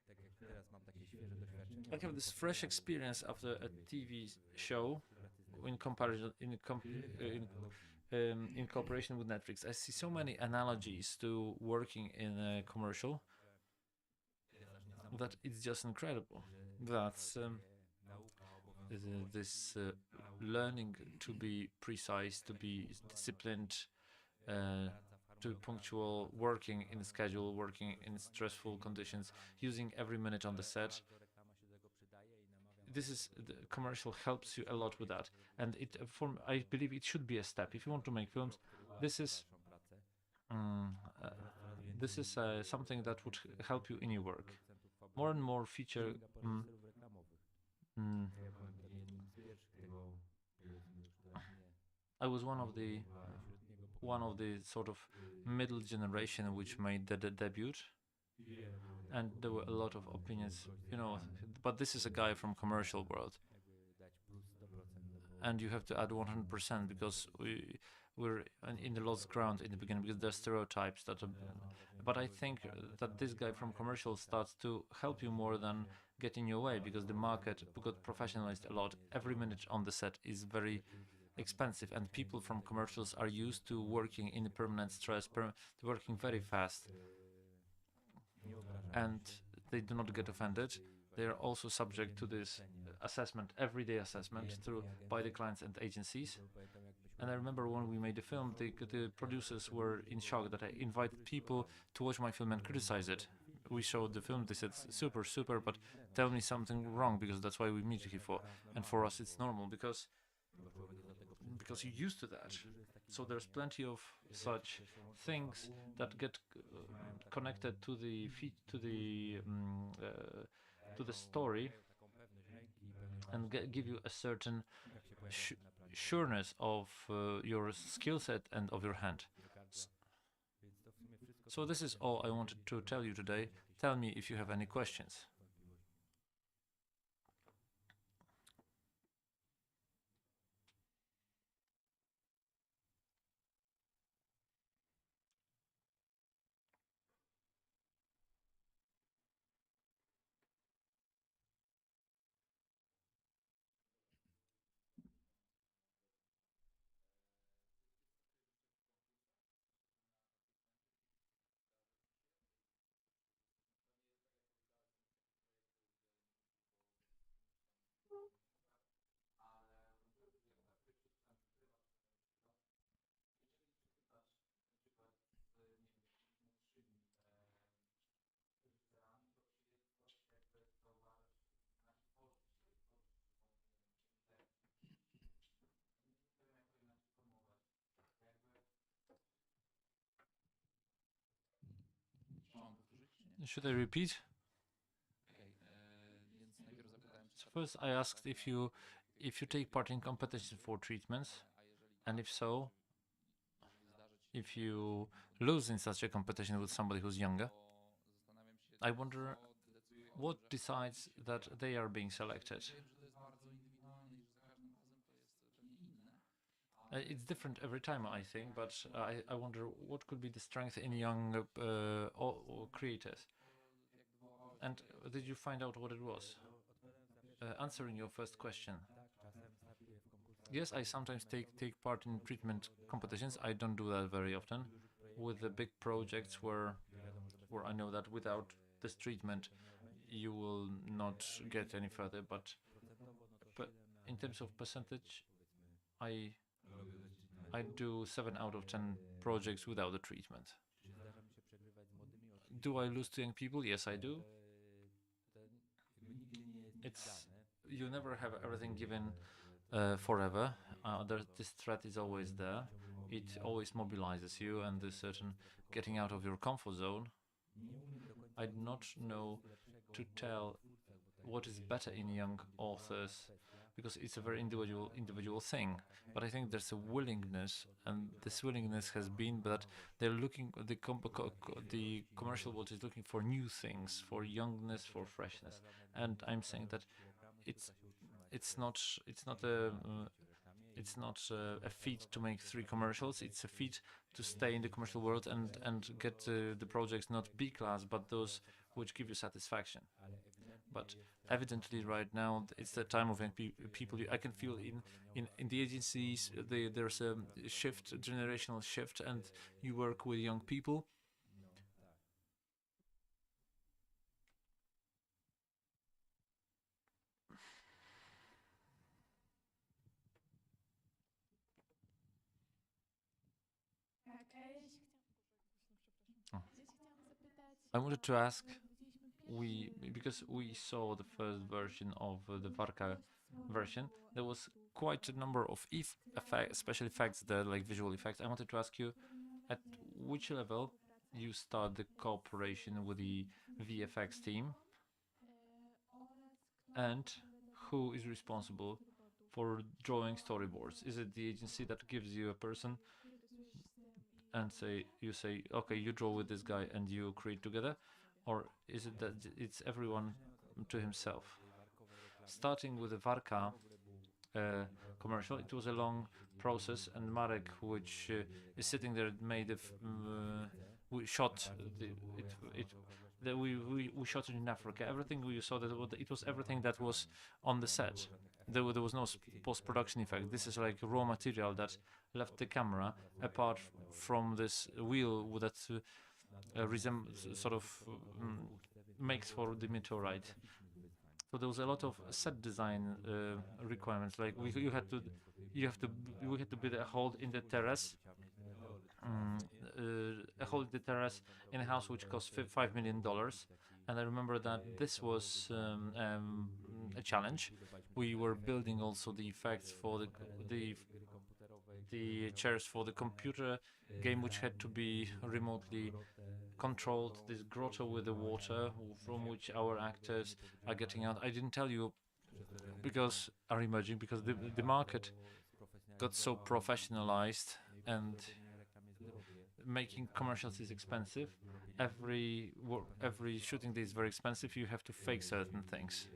Tak jak teraz mam takie świeże doświadczenie. I have this fresh experience after a TV show in comparison in cooperation with Netflix. I see so many analogies to working in a commercial that it's just incredible. That's this learning to be precise, to be disciplined, to be punctual, working in schedule, working in stressful conditions, using every minute on the set. This is the commercial helps you a lot with that, and I believe it should be a step if you want to make films. This is um, uh, something that would help you in your work. More and more feature. Mm, I was one of the sort of middle generation which made the debut, and there were a lot of opinions, but this is a guy from commercial world, and you have to add 100% because we're in the lost ground in the beginning because there's stereotypes that are, but I think that this guy from commercial starts to help you more than get in your way because the market got professionalized a lot. Every minute on the set is very expensive, and people from commercials are used to working in permanent stress, working very fast, and they do not get offended. They are also subject to this assessment, everyday assessment by the clients and agencies. And I remember when we made the film, the producers were in shock that I invited people to watch my film and criticize it. We showed the film, they said super, super, but tell me something wrong because that's why we meet here for. And for us, it's normal because you're used to that. So there's plenty of such things that get connected to the story and give you a certain sureness of your skill set and of your hand. So this is all I wanted to tell you today. Tell me if you have any questions. Should I repeat? So first I asked if you take part in competition for treatments, and if so, if you lose in such a competition with somebody who's younger, I wonder what decides that they are being selected. It's different every time, I think, but I wonder what could be the strength in young or creators. And did you find out what it was? Answering your first question. Yes, I sometimes take part in treatment competitions. I don't do that very often. With the big projects where I know that without this treatment you will not get any further. But in terms of percentage, I I do 7 out of 10 projects without the treatment. Do I lose to young people? Yes, I do. It's you never have everything given forever. This threat is always there. It always mobilizes you, and there's certain getting out of your comfort zone. I do not know to tell what is better in young authors because it's a very individual thing. But I think there's a willingness, and this willingness has been that they're looking the commercial world is looking for new things, for youngness, for freshness, and I'm saying that it's it's not it's not a it's not a feat to make 3 commercials. It's a feat to stay in the commercial world and get the projects not B class, but those which give you satisfaction. But evidently, right now, it's the time of young people. I can feel in the agencies there's a shift, generational shift, and you work with young people. Oh. I wanted to ask, because we saw the first version of the Varka version, there was quite a number of special effects there, like visual effects. I wanted to ask you, at which level you start the cooperation with the VFX team, and who is responsible for drawing storyboards? Is it the agency that gives you a person and you say, okay, you draw with this guy and you create together, or is it that it's everyone to himself? Starting with the Varka commercial, it was a long process, and Marek, which is sitting there, made we shot we shot it in Africa. Everything we saw, that it was everything that was on the set. There was no post-production effect. This is like raw material that left the camera, apart from this wheel that sort of makes for the meteorite. So there was a lot of set design requirements. Like we had to build a hole in the terrace, in a house which cost $5 million. And I remember that this was a challenge. We were building also the effects for the chairs for the computer game, which had to be remotely controlled. This grotto with the water from which our actors are getting out. I didn't tell you because are emerging because the market got so professionalized, and making commercials is expensive. Every shooting day is very expensive. You have to fake certain things.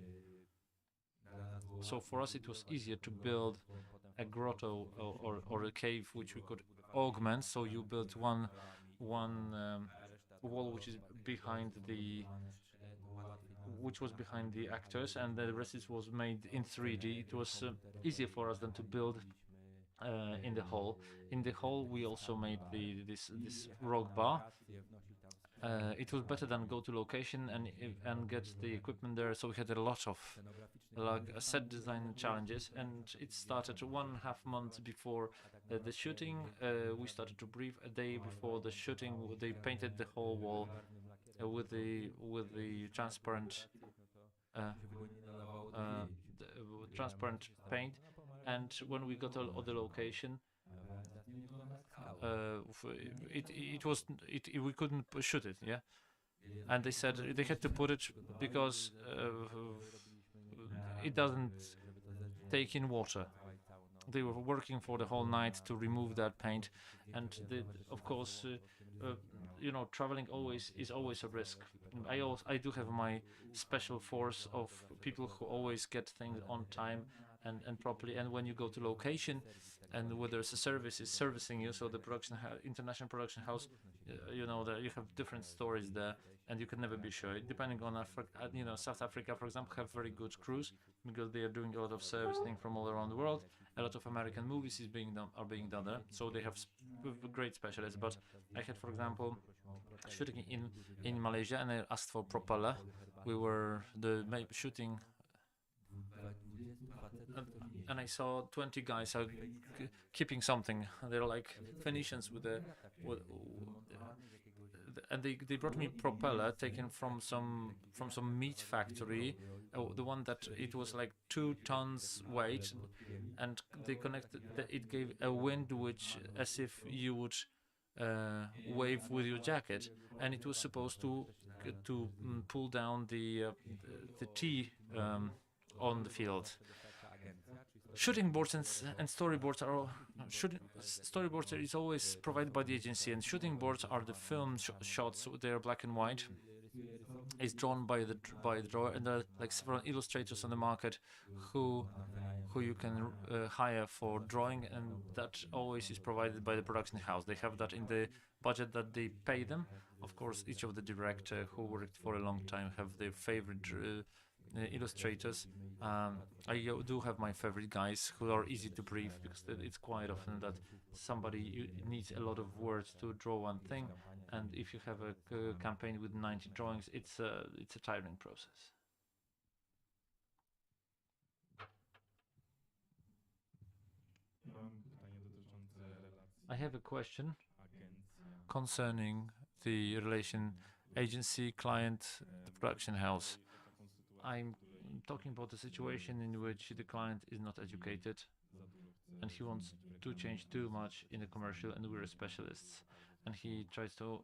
So for us, it was easier to build a grotto or a cave which we could augment. So you built one wall which is behind which was behind the actors, and the rest was made in 3D. It was easier for us than to build in the hall. In the hall, we also made this rock bar. It was better than go to location and get the equipment there. So we had a lot of set design challenges, and it started 1.5 months before the shooting. We started to brief a day before the shooting. They painted the whole wall with the transparent transparent paint. And when we got on the location, we couldn't shoot it, yeah. And they said they had to put it because it doesn't take in water. They were working for the whole night to remove that paint, and of course, traveling is always a risk. I do have my special force of people who always get things on time and properly. And when you go to location, and whether it's a service is servicing you. So the international production house, you know, that you have different stories there, and you can never be sure. Depending on you know, South Africa, for example, have very good crews because they are doing a lot of servicing from all around the world. A lot of American movies are being done there, so they have great specialists. But I had, for example, shooting in Malaysia, and I asked for propeller. We were shooting, and I saw 20 guys are keeping something. They're like Phoenicians and they brought me propeller taken from some meat factory. The one that it was like 2 tons weight, and they connected. It gave a wind which as if you would wave with your jacket, and it was supposed to pull down the tea on the field. Shooting boards and storyboards are storyboards is always provided by the agency, and shooting boards are the film shots. They are black and white. It's drawn by the drawer, and there are like several illustrators on the market who you can hire for drawing, and that always is provided by the production house. They have that in the budget that they pay them. Of course, each of the director who worked for a long time have their favorite illustrators. I do have my favorite guys who are easy to brief, because it's quite often that somebody needs a lot of words to draw one thing, and if you have a campaign with 90 drawings, it's a tiring process. I have a question concerning the relation agency, client, the production house. I'm talking about a situation in which the client is not educated and he wants to change too much in the commercial, and we're specialists, and he tries to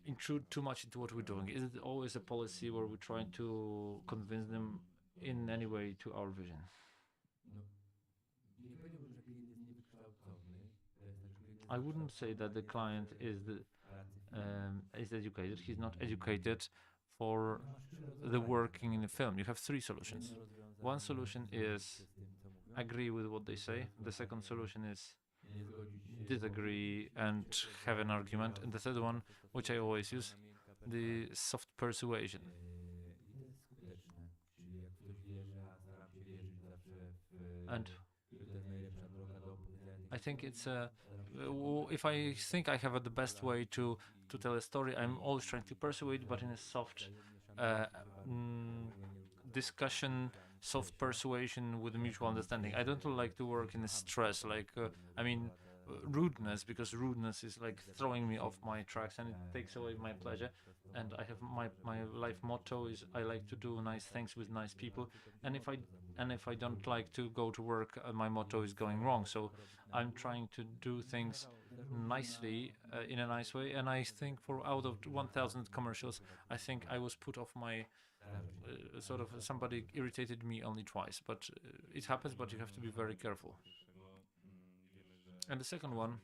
intrude too much into what we're doing. Is it always a policy where we're trying to convince them in any way to our vision? I wouldn't say that the client is educated. He's not educated for the working in the film. You have 3 solutions. One solution is agree with what they say. The second solution is disagree and have an argument. And the third one, which I always use, the soft persuasion. And I think it's if I think I have the best way to tell a story, I'm always trying to persuade, but in a soft discussion, soft persuasion with mutual understanding. I don't like to work in a stress, like rudeness, because rudeness is like throwing me off my tracks and it takes away my pleasure. And I have my life motto is I like to do nice things with nice people, and if I don't like to go to work, my motto is going wrong. So I'm trying to do things nicely, in a nice way. And I think for out of 1,000 commercials, I think I was put off my sort of somebody irritated me only twice, but it happens. But you have to be very careful. And the second one,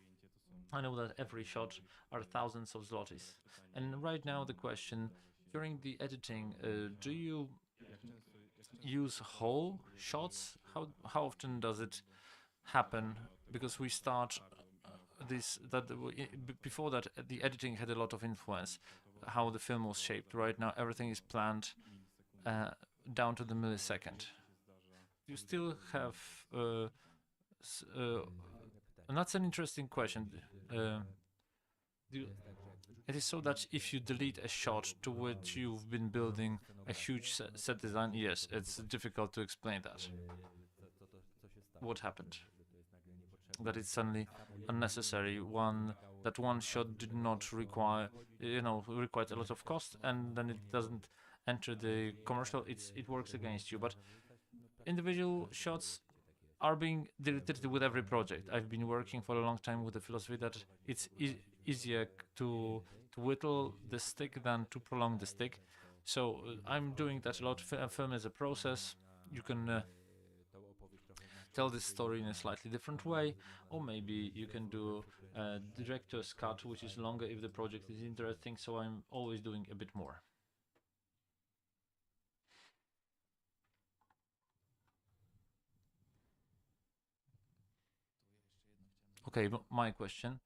I know that every shot are thousands of zlotys. And right now the question, during the editing, do you use whole shots? How often does it happen? Because we start before that the editing had a lot of influence, how the film was shaped. Right now everything is planned down to the millisecond. You still have and that's an interesting question. It is so that if you delete a shot to which you've been building a huge set design, yes, it's difficult to explain that. What happened? That it's suddenly unnecessary. That one shot did not required a lot of cost, and then it doesn't enter the commercial. It works against you. But individual shots are being deleted with every project. I've been working for a long time with the philosophy that it's easier to whittle the stick than to prolong the stick. So I'm doing that a lot. Film is a process. You can tell this story in a slightly different way, or maybe you can do a director's cut, which is longer if the project is interesting. So I'm always doing a bit more. Okay, but my question.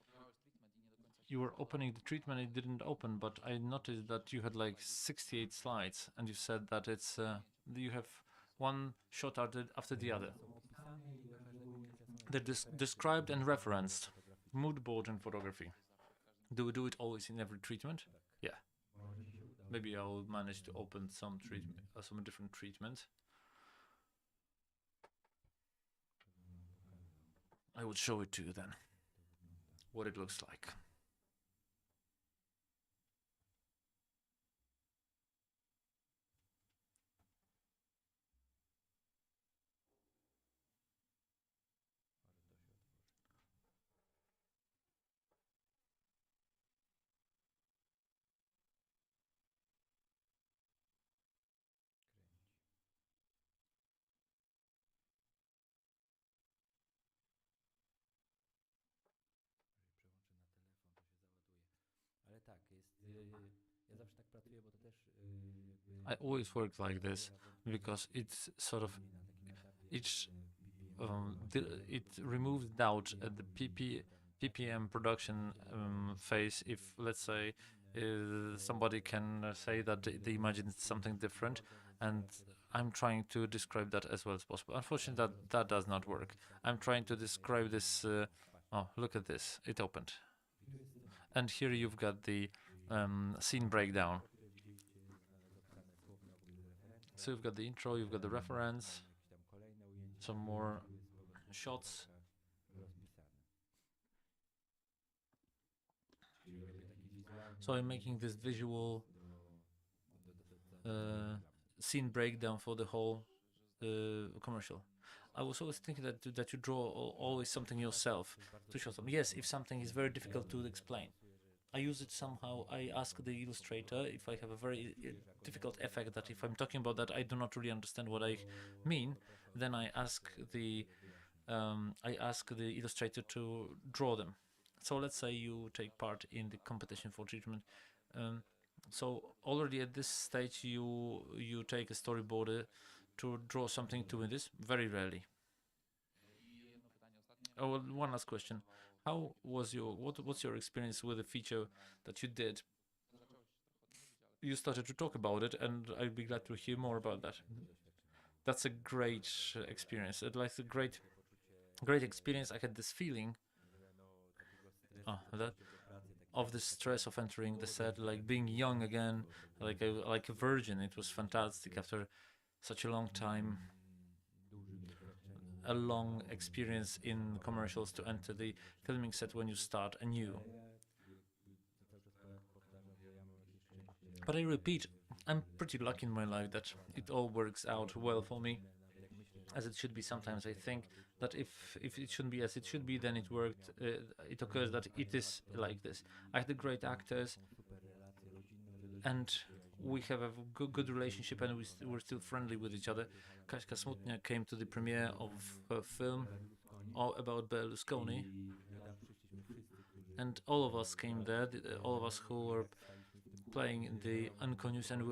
You were opening the treatment, it didn't open, but I noticed that you had like 68 slides, and you said that it's you have one shot after the other. Są opisane i do każdego ujęcia są They're described and referenced. Mood board and photography. Do we do it always in every treatment? Yeah. Może się uda. Maybe I'll manage to open some some different treatments. I would show it to you then, what it looks like. Ale tak, jest. Ja zawsze tak pracuję, bo to też I always work like this because it's sort of each it removes doubt at the ppm production phase. If let's say somebody can say that they imagined something different, and I'm trying to describe that as well as possible. Unfortunately, that does not work. I'm trying to describe this. Oh, look at this! It opened, and here you've got the scene breakdown. So you've got the intro, you've got the reference, some more shots. So I'm making this visual scene breakdown for the whole commercial. I was always thinking that you draw always something yourself to show them. Yes, if something is very difficult to explain, I use it somehow. I ask the illustrator if I have a very difficult effect that if I'm talking about that I do not really understand what I mean, then I ask the illustrator to draw them. So let's say you take part in the competition for treatment. So already at this stage you take a storyboard to draw something to win this. Very rarely. Oh, well, one last question. How was what's your experience with the feature that you did? You started to talk about it, and I'd be glad to hear more about that. That's a great experience. It's like a great experience. I had this feeling that of the stress of entering the set, like being young again, like a virgin. It was fantastic after such a long time, a long experience in commercials to enter the filming set when you start anew. But I repeat, I'm pretty lucky in my life that it all works out well for me, as it should be sometimes. I think that if it shouldn't be as it should be, then it worked. It occurs that it is like this. I had the great actors, and we have a good relationship, and we're still friendly with each other. Kaśka Smutnia came to the premiere of her film about Berlusconi, and all of us came there. All of us who were playing in the Unconscious, and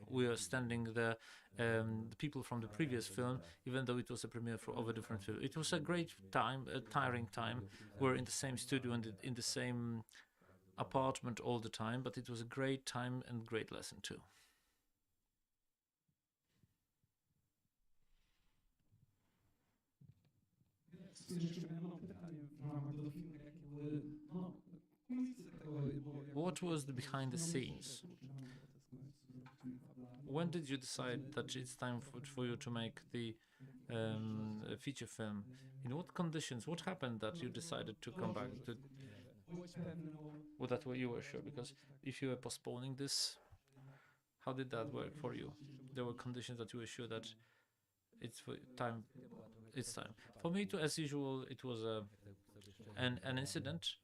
we were standing there. The people from the previous film, even though it was a premiere of a different film, it was a great time, a tiring time. We're in the same studio and in the same apartment all the time, but it was a great time and great lesson too. What was the behind the scenes? When did you decide that it's time for you to make the feature film? In what conditions? What happened that you decided to come back to? Well, that way you were sure, because if you were postponing this, how did that work for you? There were conditions that you were sure that it's time. It's time. For me, too, as usual, it was an incident.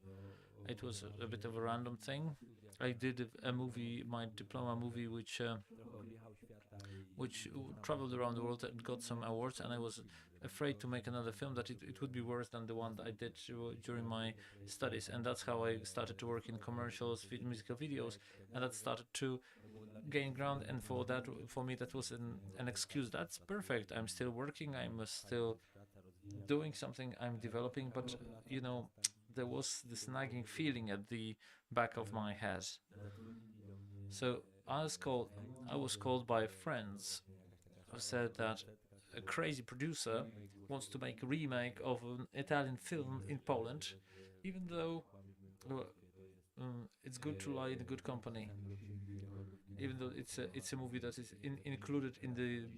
It was a bit of a random thing. I did a movie, my diploma movie, which traveled around the world and got some awards, and I was afraid to make another film that it would be worse than the one that I did during my studies, and that's how I started to work in commercials, musical videos, and that started to gain ground. And for me, that was an excuse. That's perfect. I'm still working. I'm still doing something. I'm developing, but there was this nagging feeling at the back of my head. So I was called by friends who said that a crazy producer wants to make a remake of an Italian film in Poland, even though it's good to lie in a good company. Even though it's a movie that is included in the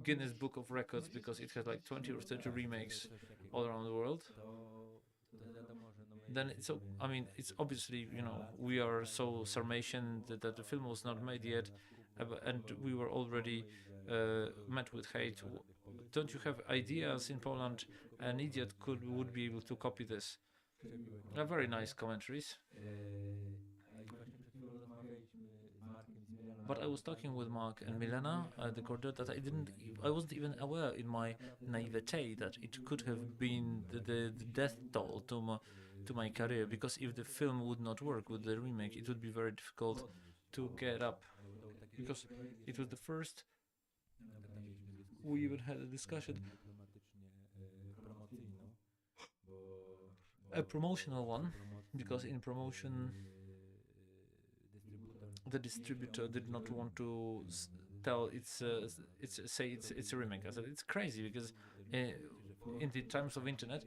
Guinness Book of Records because it has like 20 or 30 remakes all around the world. Then it's so I mean it's obviously we are so Sarmatian that the film was not made yet, and we were already met with hate. Don't you have ideas in Poland? An idiot would be able to copy this. Very nice commentaries. But I was talking with Mark and Milena, the coordinator, that I wasn't even aware in my naivete that it could have been the death toll to my career, because if the film would not work with the remake, it would be very difficult to get up, because it was the first. We even had a discussion, a promotional one, because in promotion the distributor did not want to tell it's a remake. I said it's crazy because in the times of internet,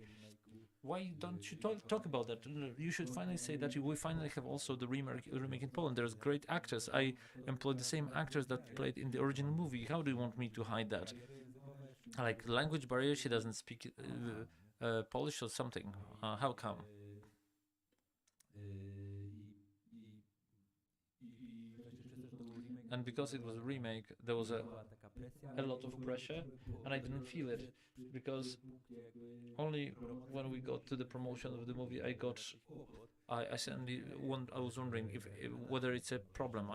why don't you talk about that? You should finally say that we finally have also the remake in Poland. There's great actors. I employed the same actors that played in the original movie. How do you want me to hide that? Like language barrier, she doesn't speak Polish or something. How come? And because it was a remake, there was a lot of pressure, and I didn't feel it, because only when we got to the promotion of the movie, I suddenly I was wondering if whether it's a problem.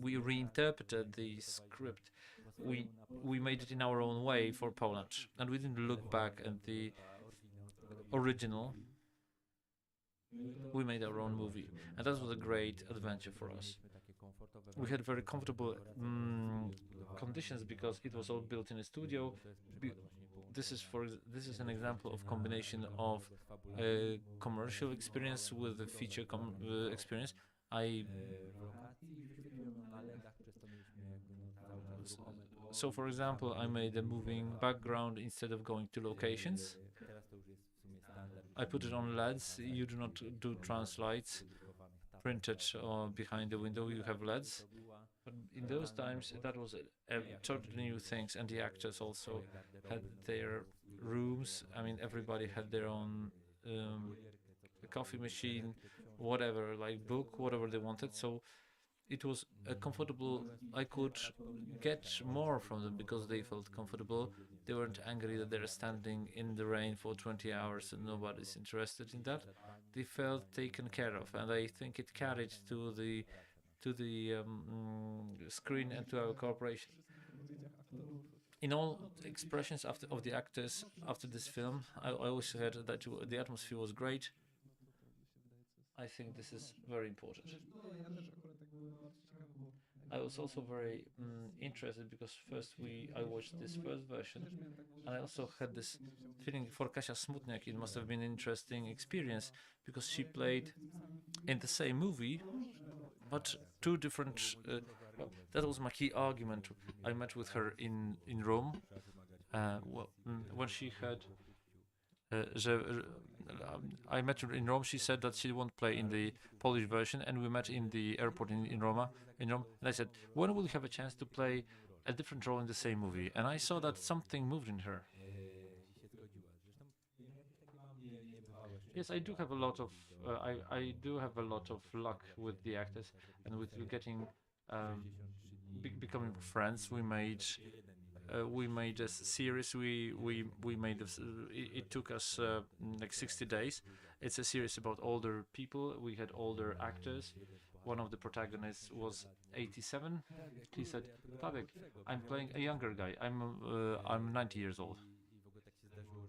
We reinterpreted the script, we made it in our own way for Poland, and we didn't look back at the original. We made our own movie, and that was a great adventure for us. We had very comfortable conditions because it was all built in a studio. This is an example of combination of commercial experience with the feature experience. So for example, I made a moving background instead of going to locations. I put it on LEDs. You do not do trans lights printed behind the window. You have LEDs. But in those times, that was a totally new things, and the actors also had their rooms. I mean, everybody had their own coffee machine, whatever, like book, whatever they wanted. So it was a comfortable. I could get more from them because they felt comfortable. They weren't angry that they're standing in the rain for 20 hours and nobody's interested in that. They felt taken care of, and I think it carried to the screen and to our cooperation. In all expressions of the actors after this film, I always heard that the atmosphere was great. I think this is very important. I was also very interested because first I watched this first version, and I also had this feeling for Kasia Smutniak. It must have been an interesting experience because she played in the same movie, but two different. That was my key argument. I met with her in Rome. When she had. I met her in Rome. She said that she won't play in the Polish version, and we met in the airport in Rome. And I said, when will you have a chance to play a different role in the same movie? And I saw that something moved in her. Yes, I do have a lot of I do have a lot of luck with the actors and with getting becoming friends. We made a series. We made this. It took us like 60 days. It's a series about older people. We had older actors. One of the protagonists was 87. He said, "Tadek, I'm playing a younger guy. I'm 90 years old."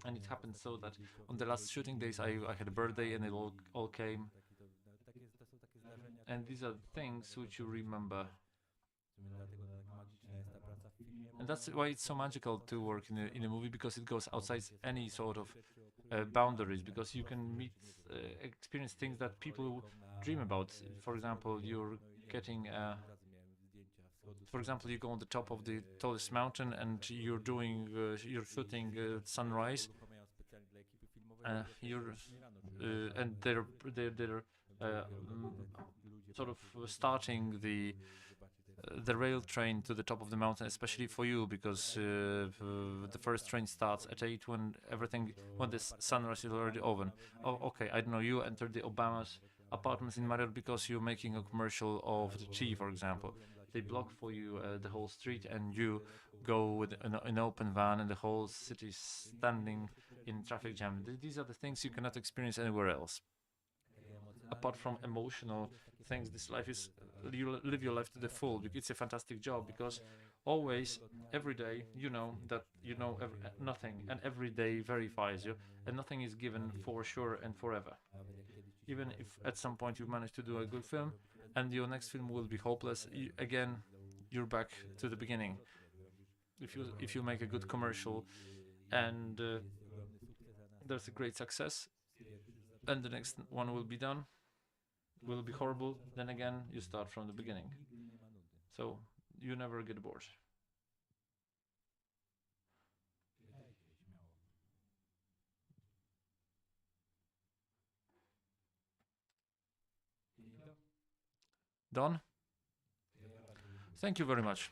And it happened so that on the last shooting days I had a birthday and it all came. And these are things which you remember. And that's why it's so magical to work in a movie, because it goes outside any sort of boundaries, because you can meet, experience things that people dream about. For example, you're getting, for example, you go on the top of the tallest mountain and you're shooting sunrise. You're and they're sort of starting the rail train to the top of the mountain, especially for you, because the first train starts at 8 when the sunrise is already over. Oh, okay, I don't know. You entered the Obama's apartments in Madrid because you're making a commercial of the tea, for example. They block for you the whole street, and you go with an open van, and the whole city is standing in traffic jam. These are the things you cannot experience anywhere else. Apart from emotional things, this life is, you live your life to the full. It's a fantastic job, because always, every day, you know that you know nothing, and every day verifies you, and nothing is given for sure and forever. Even if at some point you manage to do a good film and your next film will be hopeless, again, you're back to the beginning. If you make a good commercial and there's a great success, and the next one will be done, will be horrible, then again you start from the beginning. So you never get bored. Don, thank you very much.